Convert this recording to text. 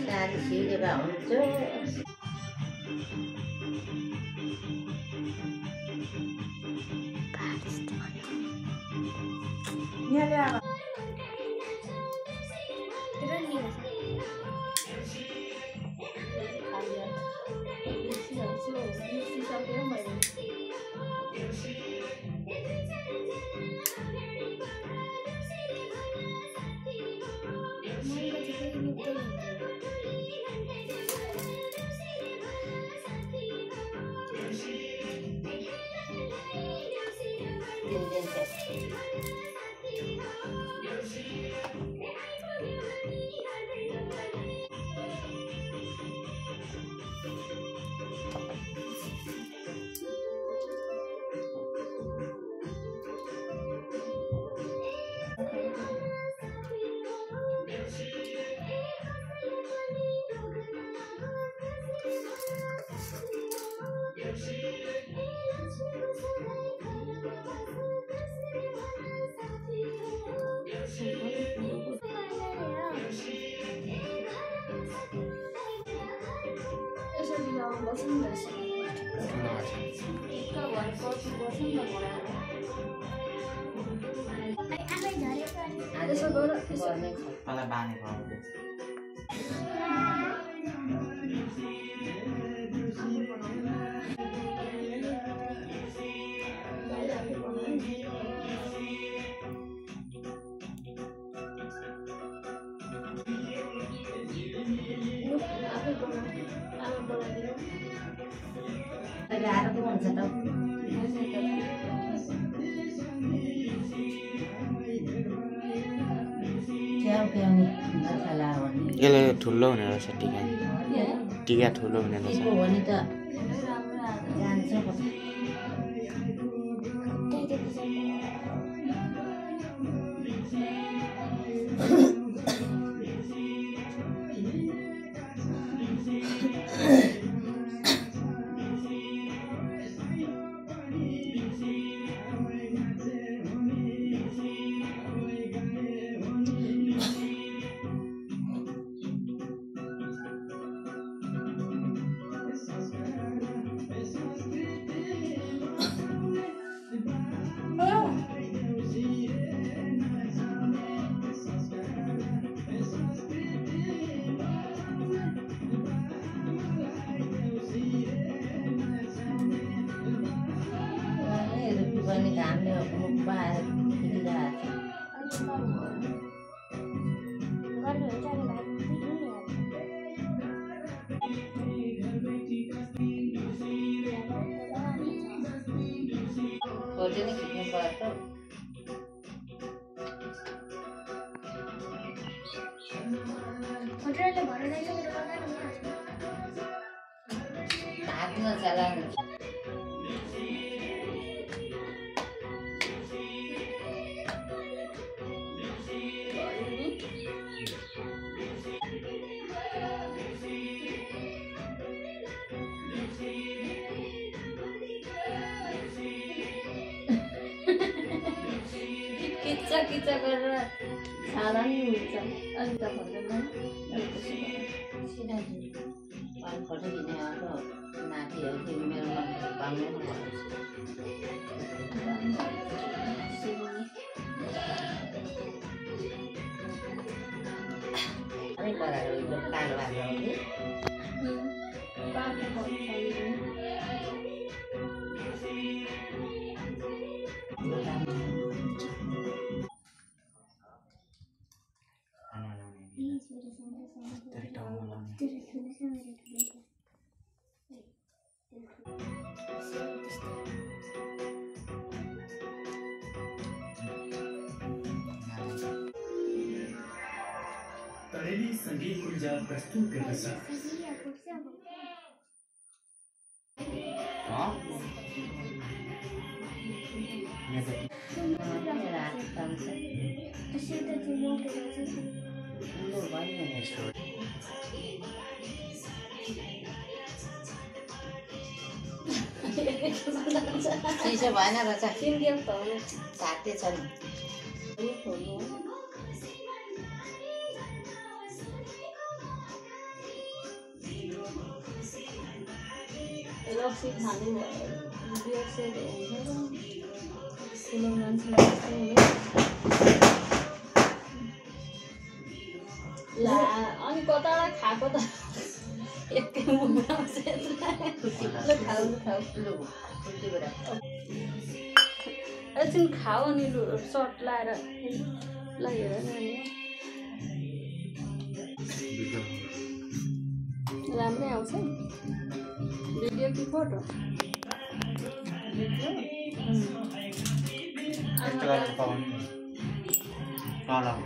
सारी सिकेर हुन्छ मलाई बानेको यसले ठुलो हुने रहेछ टिका टिका ठुलो हुने रहेछ किच्चा गरेर छाला नि हुन्छ अनि त भन्दैन फोटो खिच्ने नातिहरू मेरो मन पाउनु कालो तरेली संगीत ऊर्जा प्रस्तुत गर्दछ। चिसो भएन रहेछ सिन्डियम त हो घाटे छ नि रक्सी खानु बियर सेट हुन्छ ठुलो मान्छेलाई ला अनि कताबाट खाएको त एकै मुखमा आउँछ खाऊ एकछिन खाऊ अनि सर्ट लाएर ल हेर न राम्रै आउँछ भिडियो कि फोटो Tolong.